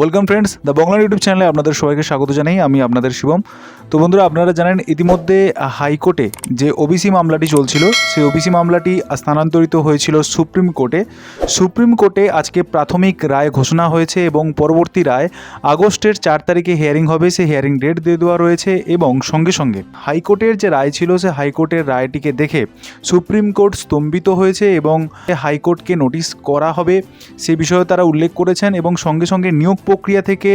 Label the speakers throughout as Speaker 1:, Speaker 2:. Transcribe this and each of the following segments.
Speaker 1: Welcome friends, the Bangla YouTube চ্যানেলে আপনাদের সবাইকে স্বাগত জানাই। আমি আপনাদের শিবম। তো বন্ধুরা, আপনারা জানেন ইতিমধ্যে হাইকোর্টে যে ওবিসি মামলাটি চলছিল, সেই ওবিসি মামলাটি স্থানান্তরিত হয়েছিল সুপ্রিম কোর্টে। সুপ্রিম কোর্টে আজকে প্রাথমিক রায় ঘোষণা হয়েছে এবং পরবর্তী রায় আগস্টের 4 তারিখে হিয়ারিং হবে। সেই হিয়ারিং ডেট দিয়ে দেওয়া রয়েছে এবং সঙ্গে সঙ্গে হাইকোর্টের যে রায় ছিল, সে হাইকোর্টের রায়টিকে দেখে সুপ্রিম কোর্ট স্তম্ভিত হয়েছে এবং হাইকোর্টকে নোটিশ করা হবে সে বিষয়ে তারা উল্লেখ করেছেন। এবং সঙ্গে সঙ্গে নিয়োগ প্রক্রিয়া থেকে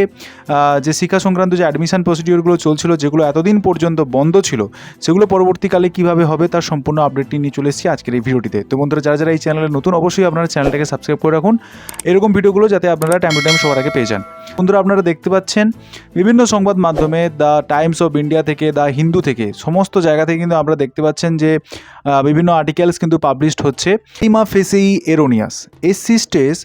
Speaker 1: যে শিক্ষা সংক্রান্ত যে অ্যাডমিশন প্রসিডিওরগুলো চলছিল, যেগুলো এতদিন পর্যন্ত বন্ধ ছিল, সেগুলো পরবর্তীকালে কীভাবে হবে তার সম্পূর্ণ আপডেটটি নিয়ে চলে এসেছি আজকের এই ভিডিওটিতে। তো বন্ধুরা, যারা যারা এই চ্যানেলে নতুন, অবশ্যই আপনারা চ্যানেলটাকে সাবস্ক্রাইব করে রাখুন এরকম ভিডিওগুলো, যাতে আপনারা টাইম টু টাইম সবার আগে পেয়ে যান। বন্ধুরা, আপনারা দেখতে পাচ্ছেন বিভিন্ন সংবাদ মাধ্যমে, দ্য টাইমস অফ ইন্ডিয়া থেকে, দ্য হিন্দু থেকে, সমস্ত জায়গা থেকে কিন্তু আপনারা দেখতে পাচ্ছেন যে বিভিন্ন আর্টিকেলস কিন্তু পাবলিশড হচ্ছে। Prima facie erroneous SC stage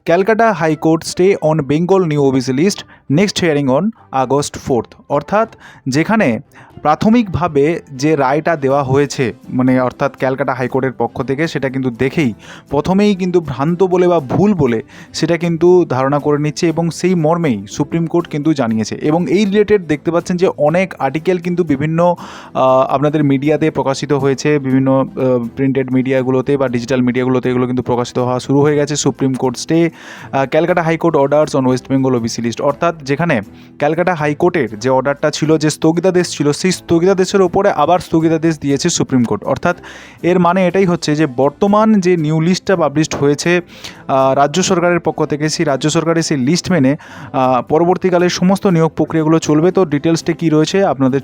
Speaker 1: Calcutta high court stay on Bengal new OBC list next hearing on August 4। অর্থাৎ যেখানে প্রাথমিকভাবে যে রায়টা দেওয়া হয়েছে, অর্থাৎ ক্যালকাটা হাইকোর্টের পক্ষ থেকে, সেটা কিন্তু দেখেই প্রথমেই কিন্তু ভ্রান্ত বলে বা ভুল বলে সেটা কিন্তু ধারণা করে নিচ্ছে এবং সেই মর্মেই সুপ্রিম কোর্ট কিন্তু জানিয়েছে। এবং এই রিলেটেড দেখতে পাচ্ছেন যে অনেক আর্টিকেল কিন্তু বিভিন্ন আপনাদের মিডিয়াতে প্রকাশিত হয়েছে, বিভিন্ন প্রিন্টেড মিডিয়াগুলোতে বা ডিজিটাল মিডিয়াগুলোতে এগুলো কিন্তু প্রকাশিত হওয়া শুরু হয়ে গেছে। Supreme Court stay Calcutta High Court orders on West Bengal OBC list. অর্থাৎ যেখানে ক্যালকাটা হাইকোর্টের যে অর্ডারটা ছিল, যে স্থগিতাদেশ ছিল, সেই স্থগিতাদেশের ওপরে আবার স্থগিতাদেশ দিয়েছে সুপ্রিম কোর্ট। অর্থাৎ এর মানে এটাই হচ্ছে যে বর্তমান যে নিউ লিস্টটা পাবলিশড হয়েছে রাজ্য সরকারের পক্ষ থেকে, সেই রাজ্য সরকারের সেই লিস্ট মেনে পরবর্তীকালে সমস্ত নিয়োগ প্রক্রিয়াগুলো চলবে। তো ডিটেলসটা কী রয়েছে আপনাদের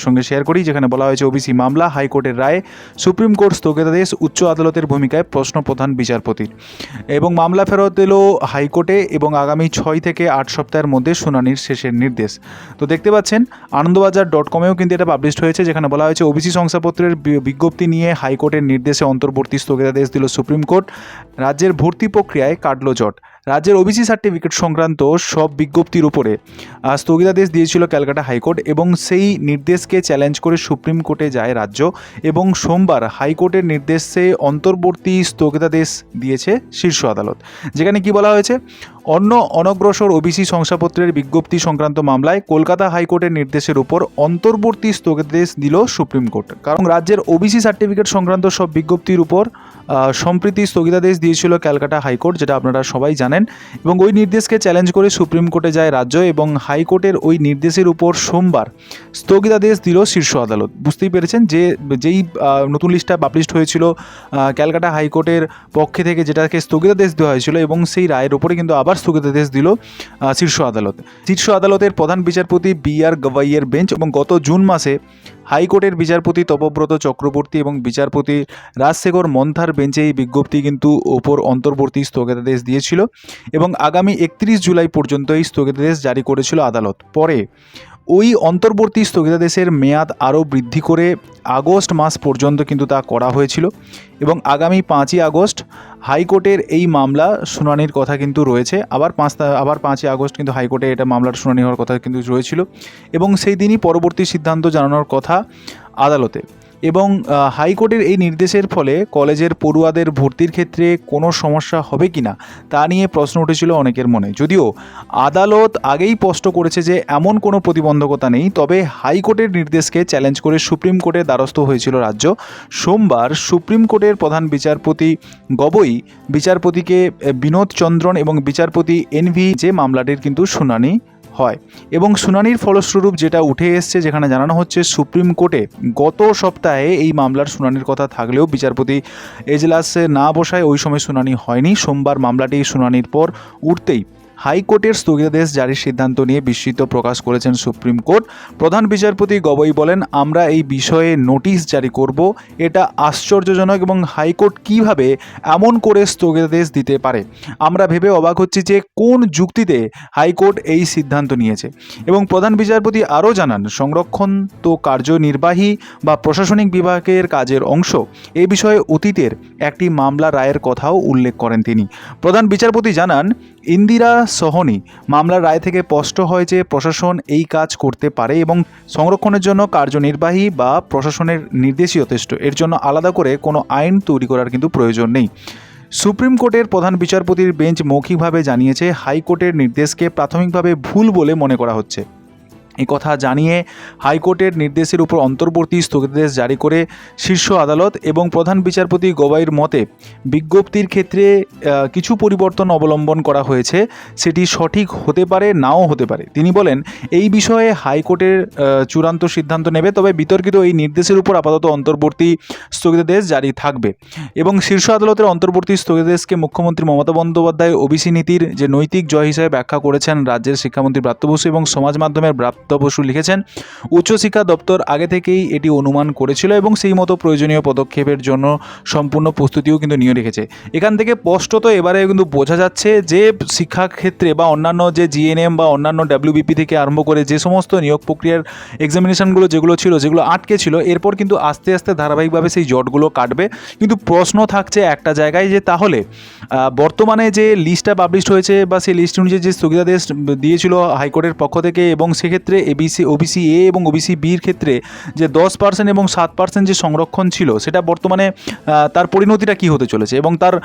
Speaker 1: সঙ্গে শেয়ার করি। যেখানে বলা হয়েছে ওবিসি মামলা, হাইকোর্টের রায়, সুপ্রিম কোর্ট স্থগিতাদেশ, উচ্চ আদালতের ভূমিকায় প্রশ্ন প্রধান বিচারপতির, এবং মামলা ফেরত এলো হাইকোর্টে এবং আগামী 6 থেকে 8 সপ্তাহের মধ্যে শুনানির শেষের নির্দেশ। তো দেখতে পাচ্ছেন আনন্দবাজার.কমেও কিন্তু এটা পাবলিশড হয়েছে, যেখানে বলা হয়েছে ওবিসি শংসাপত্রের বিজ্ঞপ্তি নিয়ে হাইকোর্টের নির্দেশে অন্তর্বর্তী স্থগিতাদেশ দিল সুপ্রিম কোর্ট। রাজ্যের ভর্তি প্রক্রিয়ায় কাটল জট। রাজ্যের ওবিসি সার্টিফিকেট সংক্রান্ত সব বিজ্ঞপ্তির উপরে স্থগিতাদেশ দিয়েছিল ক্যালকাটা হাইকোর্ট এবং সেই নির্দেশকে চ্যালেঞ্জ করে সুপ্রিম কোর্টে যায় রাজ্য। এবং সোমবার হাইকোর্টের নির্দেশে অন্তর্বর্তী স্থগিতাদেশ দিয়েছে শীর্ষ আদালত। যেখানে কি বলা হয়েছে, অন্য অনগ্রসর ওবিসি শংসাপত্রের বিজ্ঞপ্তি সংক্রান্ত মামলায় কলকাতা হাইকোর্টের নির্দেশের উপর অন্তর্বর্তী স্থগিতাদেশ দিল সুপ্রিম কোর্ট। কারণ রাজ্যের ওবিসি সার্টিফিকেট সংক্রান্ত সব বিজ্ঞপ্তির উপর সম্প্রতি স্থগিতাদেশ দিয়েছিল ক্যালকাটা হাইকোর্ট, যেটা আপনারা সবাই জানেন। এবং ওই নির্দেশকে চ্যালেঞ্জ করে সুপ্রিম কোর্টে যায় রাজ্য এবং হাইকোর্টের ওই নির্দেশের উপর সোমবার স্থগিতাদেশ দিল শীর্ষ আদালত। বুঝতেই পেরেছেন যে যেই নতুন লিস্টটা পাবলিশড হয়েছিল ক্যালকাটা হাইকোর্টের পক্ষে থেকে, যেটাকে স্থগিতাদেশ দেওয়া হয়েছিল, এবং সেই রায়ের উপরে কিন্তু আবার স্থগিতাদেশ দিল শীর্ষ আদালত। শীর্ষ আদালতের প্রধান বিচারপতি বি.আর. গভাইয়ের বেঞ্চ এবং গত জুন মাসে হাইকোর্টের বিচারপতি তপব্রত চক্রবর্তী এবং বিচারপতি রাজশেখর মন্থার বেঞ্চে এই বিজ্ঞপ্তি কিন্তু ওপর অন্তর্বর্তী স্থগিতাদেশ দিয়েছিল এবং আগামী 31 জুলাই পর্যন্ত এই স্থগিতাদেশ জারি করেছিল আদালত। পরে ওই অন্তর্বর্তী স্থগিতাদেশের মেয়াদ আরও বৃদ্ধি করে আগস্ট মাস পর্যন্ত কিন্তু তা করা হয়েছিল এবং আগামী 5ই আগস্ট হাইকোর্টের এই মামলা শুনানির কথা কিন্তু রয়েছে। আবার 5ই আগস্ট কিন্তু হাইকোর্টে এটা মামলার শুনানি হওয়ার কথা কিন্তু রয়েছিল এবং সেই দিনই পরবর্তী সিদ্ধান্ত জানানোর কথা আদালতে। এবং হাইকোর্টের এই নির্দেশের ফলে কলেজের পড়ুয়াদের ভর্তির ক্ষেত্রে কোনো সমস্যা হবে কি না তা নিয়ে প্রশ্ন উঠেছিল অনেকের মনে। যদিও আদালত আগেই স্পষ্ট করেছে যে এমন কোনো প্রতিবন্ধকতা নেই, তবে হাইকোর্টের নির্দেশকে চ্যালেঞ্জ করে সুপ্রিম কোর্টের দ্বারস্থ হয়েছিল রাজ্য। সোমবার সুপ্রিম কোর্টের প্রধান বিচারপতি গগৈ, বিচারপতিকে বিনোদ চন্দ্রন এবং বিচারপতি এনভি যে মামলাটির কিন্তু শুনানি হয় এবং শুনানির ফলস্বরূপ যেটা উঠে এসছে, যেখানে জানানো হচ্ছে সুপ্রিম কোর্টে গত সপ্তাহে এই মামলার শুনানির কথা থাকলেও বিচারপতি এজলাসে না বসায় ওই সময় শুনানি হয়নি। সোমবার মামলাটি শুনানির পর উঠতেই হাইকোর্টের স্থগিতাদেশ জারির সিদ্ধান্ত নিয়ে বিস্মিত প্রকাশ করেছেন সুপ্রিম কোর্ট। প্রধান বিচারপতি গগৈ বলেন, আমরা এই বিষয়ে নোটিশ জারি করব। এটা আশ্চর্যজনক এবং হাইকোর্ট কিভাবে এমন করে স্থগিতাদেশ দিতে পারে। আমরা ভেবে অবাক হচ্ছি যে কোন যুক্তিতে হাইকোর্ট এই সিদ্ধান্ত নিয়েছে। এবং প্রধান বিচারপতি আরও জানান, সংরক্ষণ তো কার্যনির্বাহী বা প্রশাসনিক বিভাগের কাজের অংশ। এই বিষয়ে অতীতের একটি মামলা রায়ের কথাও উল্লেখ করেন তিনি। প্রধান বিচারপতি জানান, ইন্দিরা সোহনি মামলার রায় থেকে স্পষ্ট হয় যে প্রশাসন এই কাজ করতে পারে এবং সংরক্ষণের জন্য কার্যনির্বাহী বা প্রশাসনের নির্দেশই যথেষ্ট। এর জন্য আলাদা করে কোনো আইন তৈরি করার কিন্তু প্রয়োজন নেই। সুপ্রিম কোর্টের প্রধান বিচারপতির বেঞ্চ মৌখিকভাবে জানিয়েছে হাইকোর্টের নির্দেশকে প্রাথমিকভাবে ভুল বলে মনে করা হচ্ছে। এই কথা জানিয়ে হাইকোর্টের নির্দেশের উপর অন্তর্বর্তী স্থগিতাদেশ জারি করে শীর্ষ আদালত এবং প্রধান বিচারপতি গবাইর মতে বিজ্ঞপ্তির ক্ষেত্রে কিছু পরিবর্তন অবলম্বন করা হয়েছে, সেটি সঠিক হতে পারে নাও হতে পারে। তিনি বলেন, এই বিষয়ে হাইকোর্টের চূড়ান্ত সিদ্ধান্ত নেবে, তবে বিতর্কিত এই নির্দেশের উপর আপাতত অন্তর্বর্তী স্থগিতাদেশ জারি থাকবে। এবং শীর্ষ আদালতের অন্তর্বর্তী স্থগিতাদেশকে মুখ্যমন্ত্রী মমতা বন্দ্যোপাধ্যায় ওবিসি নীতির যে নৈতিক জয় হিসেবে ব্যাখ্যা করেছেন রাজ্যের শিক্ষামন্ত্রী ব্রাত্য বসু এবং সমাজ মাধ্যমের ব্রাত্য বসু লিখেছেন, উচ্চশিক্ষা দপ্তর আগে থেকেই এটি অনুমান করেছিল এবং সেই মতো প্রয়োজনীয় পদক্ষেপের জন্য সম্পূর্ণ প্রস্তুতিও কিন্তু নিয়ে রেখেছে। এখান থেকে স্পষ্টত এবারে কিন্তু বোঝা যাচ্ছে যে শিক্ষাক্ষেত্রে বা অন্যান্য যে জিএনএম বা অন্যান্য ডাব্লিউবিপি থেকে আরম্ভ করে যে সমস্ত নিয়োগ প্রক্রিয়ার এক্সামিনেশনগুলো যেগুলো ছিল, যেগুলো আটকে ছিল, এরপর কিন্তু আস্তে আস্তে ধারাবাহিকভাবে সেই জটগুলো কাটবে। কিন্তু প্রশ্ন থাকছে একটা জায়গায় যে তাহলে বর্তমানে যে লিস্টটা পাবলিশড হয়েছে বা সেই লিস্ট অনুযায়ী যে স্থগিতাদেশ দিয়েছিল হাইকোর্টের পক্ষ থেকে, এবং সেক্ষেত্রে ওবিসি এ এবং ওবিসি বির ক্ষেত্রে যে 10% এবং 7% যে সংরক্ষণ ছিল, সেটা বর্তমানে তার পরিণতিটা কী হতে চলেছে এবং তার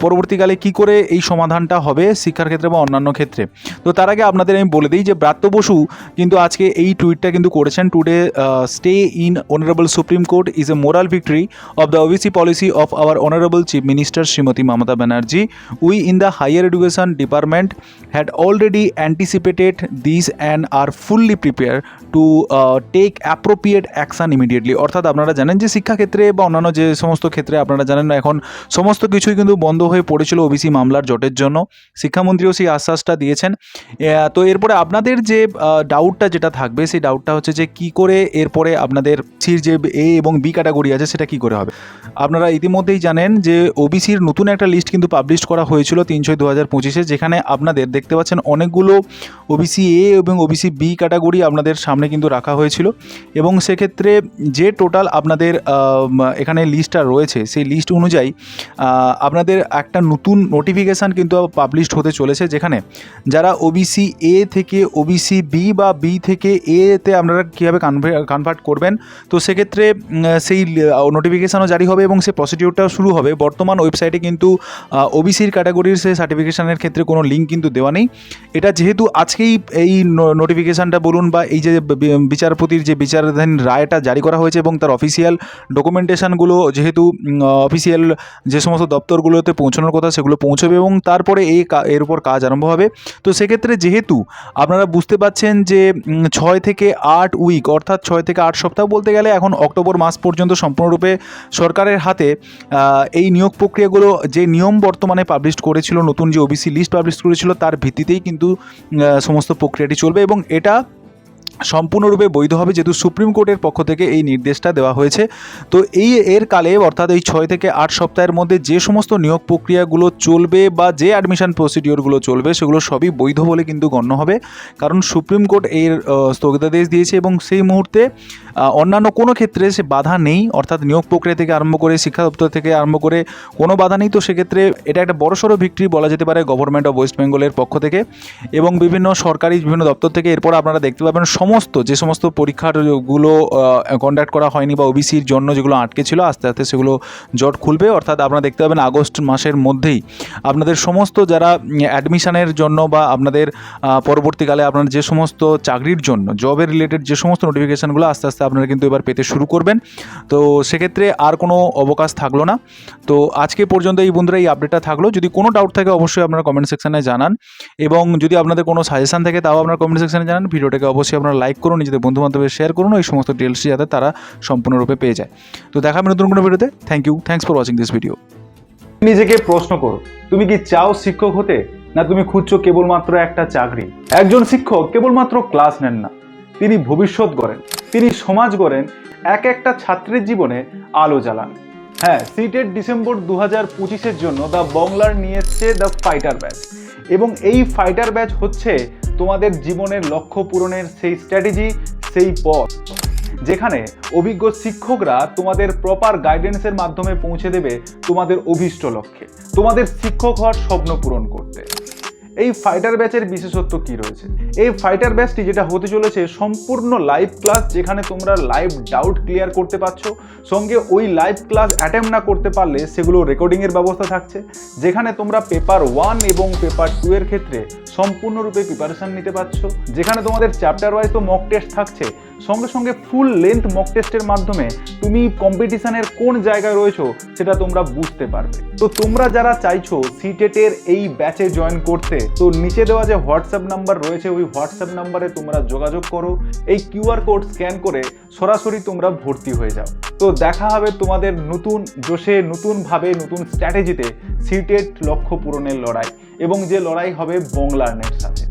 Speaker 1: পরবর্তীকালে কি করে এই সমাধানটা হবে শিক্ষার ক্ষেত্রে বা অন্যান্য ক্ষেত্রে। তো তার আগে আপনাদের আমি বলে দিই যে ব্রাত্য বসু কিন্তু আজকে এই টুইটটা কিন্তু করেছেন, today stay in honourable Supreme Court is a moral victory of the OBC policy of our honourable chief minister Shrimati Mamata Banerjee. We in the higher education department had already anticipated these and are fully prepared to take appropriate action immediately। অর্থাৎ আপনারা জানেন যে শিক্ষাক্ষেত্রে বা অন্যান্য যে সমস্ত ক্ষেত্রে আপনারা জানেন না, এখন সমস্ত কিছুই কিন্তু বন্ধ হয়ে পড়েছিল ওবিসি মামলার জটের জন্য। শিক্ষামন্ত্রীও সেই আশ্বাসটা দিয়েছেন। তো এরপরে আপনাদের যে ডাউটটা যেটা থাকবে, সেই ডাউটটা হচ্ছে যে কী করে এরপরে আপনাদের সির যে এ এবং বি ক্যাটাগরি আছে সেটা কী করে হবে। আপনারা ইতিমধ্যেই জানেন যে ওবিসির নতুন একটা লিস্ট কিন্তু পাবলিশ করা হয়েছিল 3/6/2025, যেখানে আপনাদের দেখতে পাচ্ছেন অনেকগুলো ওবিসি এ এবং ওবিসি বি ক্যাটাগরি আপনাদের সামনে কিন্তু রাখা হয়েছিল। এবং সেক্ষেত্রে যে টোটাল আপনাদের এখানে লিস্টটা রয়েছে, সেই লিস্ট অনুযায়ী আপনাদের একটা নতুন নোটিফিকেশান কিন্তু পাবলিশড হতে চলেছে, যেখানে যারা ওবিসি এ থেকে ওবিসি বি বা বি থেকে এতে আপনারা কীভাবে কনভার্ট করবেন, তো সেক্ষেত্রে সেই নোটিফিকেশানও জারি হবে এবং সেই প্রসিডিউরটাও শুরু হবে। বর্তমান ওয়েবসাইটে কিন্তু ওবিসির ক্যাটাগরির সেই সার্টিফিকেশানের ক্ষেত্রে কোনো লিঙ্ক কিন্তু দেওয়া নেই। এটা যেহেতু আজকেই এই নোটিফিকেশানটা বলুন বা এই যে বিচারপতির যে বিচারাধীন রায়টা জারি করা হয়েছে এবং তার অফিসিয়াল ডকুমেন্টেশনগুলো যেহেতু অফিসিয়াল যে সমস্ত দপ্তরগুলোতে পৌঁছানোর কথা সেগুলো পৌঁছবে এবং তারপরে এর উপর কাজ আরম্ভ হবে। তো সেক্ষেত্রে যেহেতু আপনারা বুঝতে পাচ্ছেন যে 6 থেকে 8 উইক অর্থাৎ 6 থেকে 8 সপ্তাহ বলতে গেলে এখন অক্টোবর মাস পর্যন্ত সম্পূর্ণরূপে সরকারের হাতে এই নিয়োগ প্রক্রিয়াগুলো যে নিয়ম বর্তমানে পাবলিশ করেছিল, নতুন যে ওবিসি লিস্ট পাবলিশ করেছিল তার ভিত্তিতেই কিন্তু সমস্ত প্রক্রিয়াটি চলবে এবং এটা সম্পূর্ণরূপে বৈধ হবে, যেহেতু সুপ্রিম কোর্টের পক্ষ থেকে এই নির্দেশটা দেওয়া হয়েছে। তো এর কালে অর্থাৎ এই 6 থেকে 8 সপ্তাহের মধ্যে যে সমস্ত নিয়োগ প্রক্রিয়াগুলো চলবে বা যে অ্যাডমিশন প্রসিডিওরগুলো চলবে সেগুলো সবই বৈধ বলে কিন্তু গণ্য হবে, কারণ সুপ্রিম কোর্ট এর স্থগিতাদেশ দিয়েছে এবং সেই মুহূর্তে অন্যান্য কোনো ক্ষেত্রে সে বাধা নেই, অর্থাৎ নিয়োগ প্রক্রিয়া থেকে আরম্ভ করে শিক্ষা দপ্তর থেকে আরম্ভ করে কোনো বাধা নেই। তো সেক্ষেত্রে এটা একটা বড়সড় ভিক্টরি বলা যেতে পারে গভর্নমেন্ট অফ ওয়েস্ট বেঙ্গলের পক্ষ থেকে এবং বিভিন্ন সরকারি বিভিন্ন দপ্তর থেকে। এরপর আপনারা দেখতে পাবেন যে সমস্ত পরীক্ষাগুলো কন্ডাক্ট করা হয়নি বা ওবিসির জন্য যেগুলো আটকে ছিল, আস্তে আস্তে সেগুলো জট খুলবে। অর্থাৎ আপনারা দেখতে পাবেন আগস্ট মাসের মধ্যেই আপনাদের সমস্ত যারা অ্যাডমিশনের জন্য বা আপনাদের পরবর্তীকালে আপনার যে সমস্ত চাকরির জন্য জবের রিলেটেড যে সমস্ত নোটিফিকেশানগুলো আস্তে আস্তে আপনারা কিন্তু এবার পেতে শুরু করবেন। তো সেক্ষেত্রে আর কোনো অবকাশ থাকলো না। তো আজকে পর্যন্ত এই বন্ধুরা এই আপডেটটা থাকলো। যদি কোনো ডাউট থাকে অবশ্যই আপনারা কমেন্ট সেকশানে জানান এবং যদি আপনাদের কোনো সাজেশান থাকে তাও আপনারা কমেন্ট সেকশানে জানান। ভিডিওটাকে অবশ্যই আপনারা লাইক করুন, নিজেদের বন্ধুবান্ধবের শেয়ার করুন, এই সমস্ত ডিটেলসটি যাতে তারা সম্পূর্ণরূপে পেয়ে যায়। তো দেখা হবে নতুন কোনো ভিডিওতে। Thanks for watching this video.
Speaker 2: নিজেকে প্রশ্ন করো, তুমি কি চাও শিক্ষক হতে, না তুমি খুঁজছো কেবলমাত্র একটা চাকরি? একজন শিক্ষক কেবলমাত্র ক্লাস নেন না, তিনি ভবিষ্যৎ গড়েন, তিনি সমাজ গড়েন, এক একটা ছাত্রের জীবনে আলো জ্বালান। হ্যাঁ, সিটেট ডিসেম্বর 2025-এর জন্য দ্য বাংলার নিয়ে এসছে দ্য ফাইটার ব্যাচ এবং এই ফাইটার ব্যাচ হচ্ছে তোমাদের জীবনের লক্ষ্য পূরণের সেই স্ট্র্যাটেজি, সেই পথ যেখানে অভিজ্ঞ শিক্ষকরা তোমাদের প্রপার গাইডেন্সের মাধ্যমে পৌঁছে দেবে তোমাদের অভীষ্ট লক্ষ্যে, তোমাদের শিক্ষক হওয়ার স্বপ্ন পূরণ করতে। এই ফাইটার ব্যাচের বিশেষত্ব কি রয়েছে? এই ফাইটার ব্যাচটি যেটা হতে চলেছে সম্পূর্ণ লাইভ ক্লাস, যেখানে তোমরা লাইভ ডাউট ক্লিয়ার করতে পারছো, সঙ্গে ওই লাইভ ক্লাস অ্যাটেম্প না করতে পারলে সেগুলো রেকর্ডিংয়ের ব্যবস্থা থাকছে, যেখানে তোমরা পেপার 1 এবং পেপার 2 এর ক্ষেত্রে সম্পূর্ণরূপে প্রিপারেশন নিতে পারছো, যেখানে তোমাদের চ্যাপ্টার ওয়াইজ তো মক টেস্ট থাকছে, সঙ্গে সঙ্গে ফুল লেন্থ মক টেস্টের মাধ্যমে তুমি কম্পিটিশনের কোন জায়গায় রয়েছো সেটা তোমরা বুঝতে পারবে। তো তোমরা যারা চাইছো সিটেটের এই ব্যাচে জয়েন করতে, তো নিচে দেওয়া যে হোয়াটসঅ্যাপ নাম্বার রয়েছে ওই হোয়াটসঅ্যাপ নাম্বারে তোমরা যোগাযোগ করো, এই কিউআর কোড স্ক্যান করে সরাসরি তোমরা ভর্তি হয়ে যাও। তো দেখা হবে তোমাদের নতুন জোশে, নতুনভাবে, নতুন স্ট্র্যাটেজিতে সিটেট লক্ষ্য পূরণের লড়াই, এবং যে লড়াই হবে বাংলার নেট সাথে।